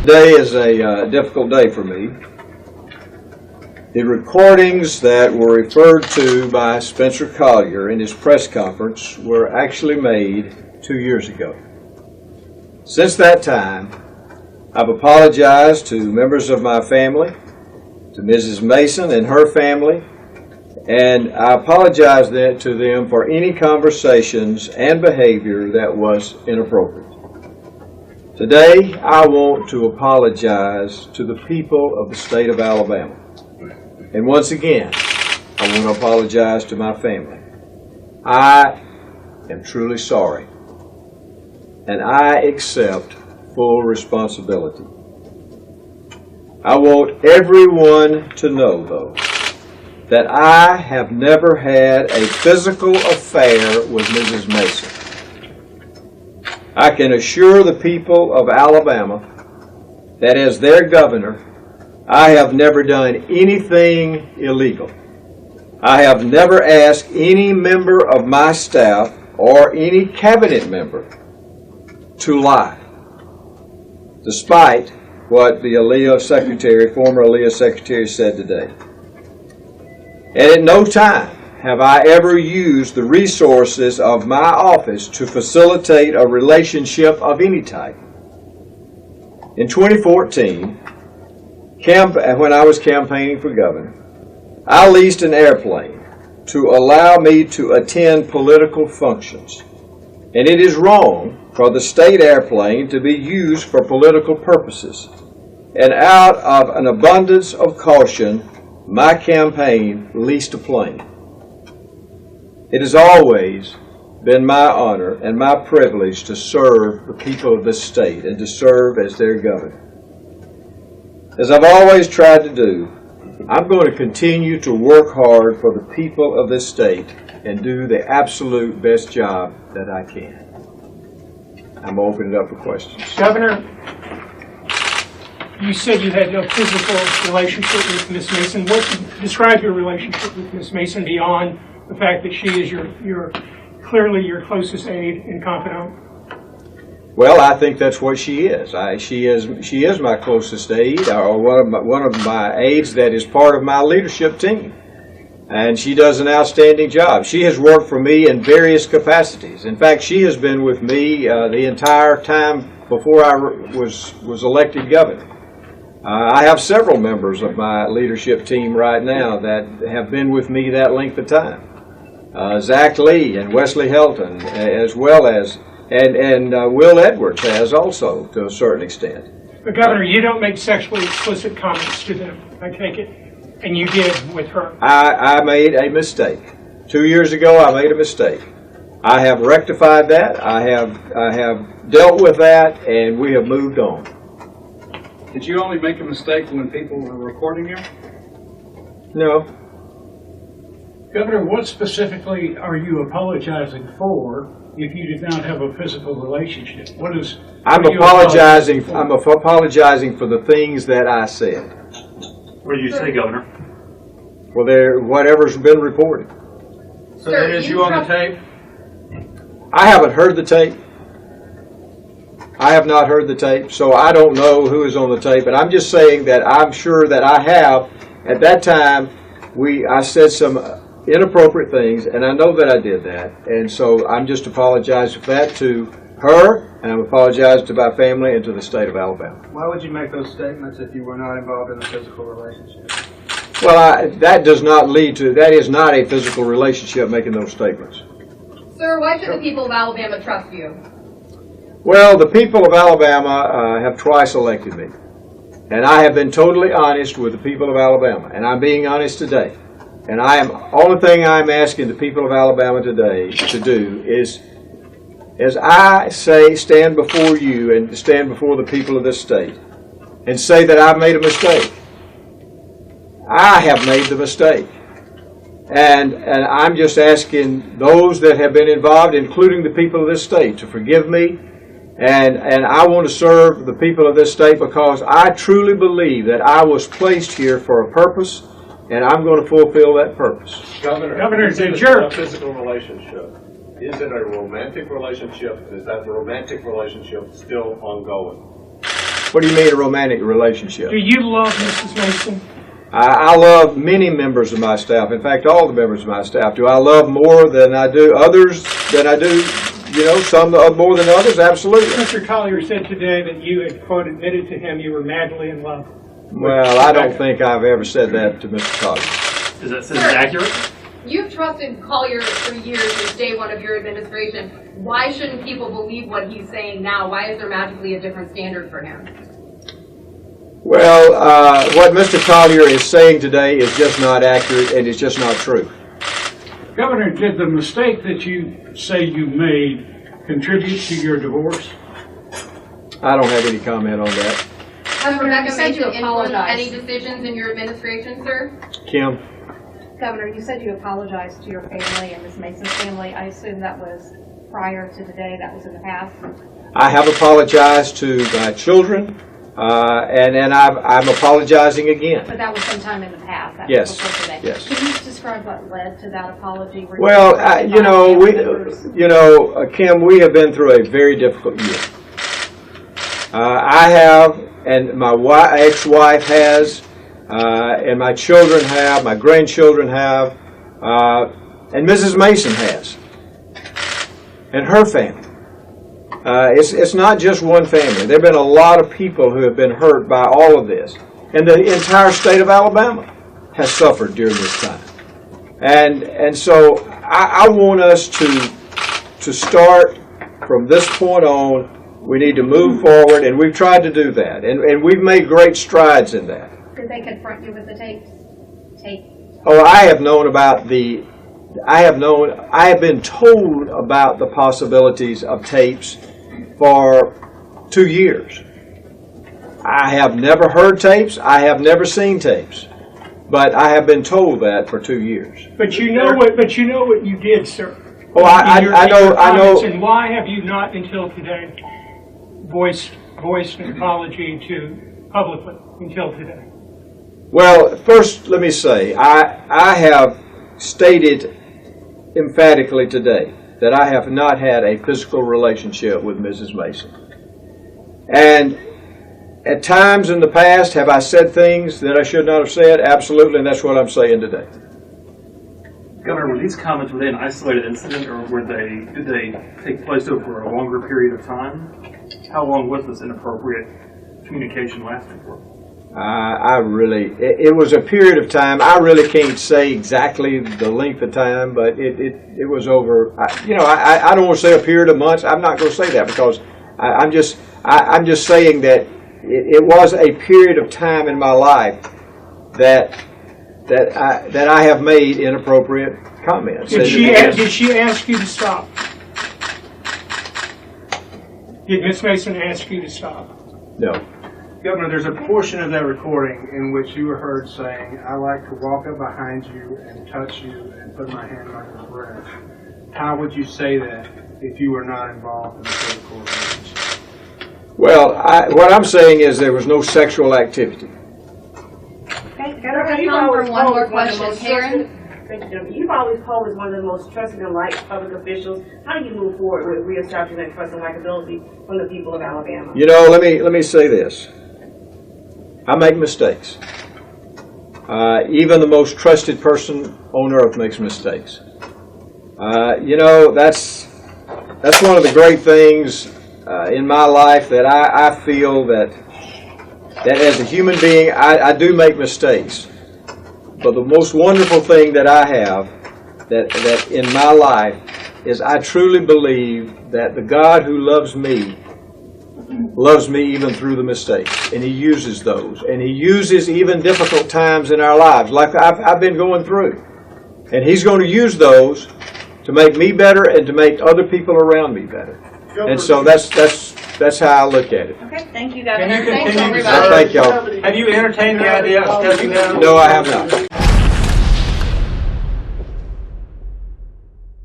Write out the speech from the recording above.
Today is a difficult day for me. The recordings that were referred to by Spencer Collier in his press conference were actually made 2 years ago. Since that time, I've apologized to members of my family, to Mrs. Mason and her family, and I apologize to them for any conversations and behavior that was inappropriate. Today, I want to apologize to the people of the state of Alabama. And once again, I want to apologize to my family. I am truly sorry, and I accept full responsibility. I want everyone to know, though, that I have never had a physical affair with Mrs. Mason. I can assure the people of Alabama that as their governor, I have never done anything illegal. I have never asked any member of my staff or any cabinet member to lie, despite what the former ALEA secretary said today. And at no time have I ever used the resources of my office to facilitate a relationship of any type. In 2014, when I was campaigning for governor, I leased an airplane to allow me to attend political functions. And it is wrong for the state airplane to be used for political purposes. And out of an abundance of caution, my campaign leased a plane. It has always been my honor and my privilege to serve the people of this state and to serve as their governor. As I've always tried to do, I'm going to continue to work hard for the people of this state and do the absolute best job that I can. I'm opening it up for questions. Governor, you said you had no physical relationship with Ms. Mason. Describe your relationship with Ms. Mason beyond the fact that she is clearly your closest aide and confidant. Well, I think that's what she is. She is my closest aide, or one of my aides that is part of my leadership team. And she does an outstanding job. She has worked for me in various capacities. In fact, she has been with me the entire time before I was elected governor. I have several members of my leadership team right now that have been with me that length of time. Zach Lee and Wesley Helton, as well as and Will Edwards has also, to a certain extent. But Governor, you don't make sexually explicit comments to them, I take it, and you did with her. I made a mistake. 2 years ago, I made a mistake. I have rectified that. I have dealt with that, and we have moved on. Did you only make a mistake when people were recording you? No. Governor, what specifically are you apologizing for if you did not have a physical relationship? I'm apologizing for the things that I said. What did you say, Governor? Well, whatever's been reported. So that is you on the tape? I haven't heard the tape. I have not heard the tape, so I don't know who is on the tape. But I'm just saying that I'm sure that I have. At that time, I said some inappropriate things, and I know that I did that. And so I'm just apologizing for that to her, and I'm apologizing to my family and to the state of Alabama. Why would you make those statements if you were not involved in a physical relationship? Well, that is not a physical relationship, making those statements. Sir, why should the people of Alabama trust you? Well, the people of Alabama have twice elected me. And I have been totally honest with the people of Alabama. And I'm being honest today. And only thing I'm asking the people of Alabama today to do is, as I stand before you and stand before the people of this state, and say that I've made a mistake. I have made the mistake. And I'm just asking those that have been involved, including the people of this state, to forgive me. And I want to serve the people of this state because I truly believe that I was placed here for a purpose, and I'm going to fulfill that purpose. Governor, is it a physical relationship? Is it a romantic relationship? Is that romantic relationship still ongoing? What do you mean a romantic relationship? Do you love Mrs. Mason? I love many members of my staff. In fact, all the members of my staff. Do I love more than I do others than I do, some more than others? Absolutely. Mr. Collier said today that you had, quote, admitted to him you were madly in love. Well, I don't think I've ever said that to Mr. Collier. Is that sentence accurate? You've trusted Collier for years since day one of your administration. Why shouldn't people believe what he's saying now? Why is there magically a different standard for him? Well, what Mr. Collier is saying today is just not accurate, and it's just not true. Governor, did the mistake that you say you made contribute to your divorce? I don't have any comment on that. Has Rebekah said you Bentley influenced apologized. any decisions in your administration, sir? Kim? Governor, you said you apologized to your family and Ms. Mason's family. I assume that was prior to today, that was in the past? I have apologized to my children, and I'm apologizing again. But that was sometime in the past? That Yes. was before today. Yes. Can you describe what led to that apology? Well, Kim, we have been through a very difficult year. I have, and my ex-wife has, and my children have, my grandchildren have, and Mrs. Mason has, and her family. It's not just one family. There have been a lot of people who have been hurt by all of this, and the entire state of Alabama has suffered during this time. And so I want us to start from this point on. We need to move forward, and we've tried to do that, and we've made great strides in that. Did they confront you with the tape? Oh, I have known about I have been told about the possibilities of tapes for 2 years. I have never heard tapes. I have never seen tapes, but I have been told that for 2 years. But you know what you did, sir. Oh, I know. And why have you not until today voiced an apology to publicly until today? Well, first, let me say, I have stated emphatically today that I have not had a physical relationship with Mrs. Mason. And at times in the past, have I said things that I should not have said? Absolutely, and that's what I'm saying today. Governor, were these comments within an isolated incident, or did they take place over a longer period of time? How long was this inappropriate communication lasting for? It was a period of time. I really can't say exactly the length of time, but it was over. I don't want to say a period of months. I'm not going to say that because I'm just saying that it was a period of time in my life that I have made inappropriate comments. Did she ask you to stop? Did Ms. Mason ask you to stop? No. Governor, there's a portion of that recording in which you were heard saying, "I like to walk up behind you and touch you and put my hand on your breast." How would you say that if you were not involved in a physical relationship? Well, what I'm saying is there was no sexual activity. Okay, We're going to come for one more question. Karen? You've always posed as one of the most trusted and liked public officials. How do you move forward with reestablishing that trust and likability from the people of Alabama? Let me say this. I make mistakes. Even the most trusted person on earth makes mistakes. That's one of the great things in my life that I feel that as a human being, I do make mistakes. But the most wonderful thing that I have that in my life is I truly believe that the God who loves me even through the mistakes, and He uses those, and He uses even difficult times in our lives, like I've been going through, and He's going to use those to make me better and to make other people around me better. And so that's how I look at it. Okay, thank you, Governor. Thanks, everybody. Thank y'all. Have you entertained the idea of stepping down? No, I have not.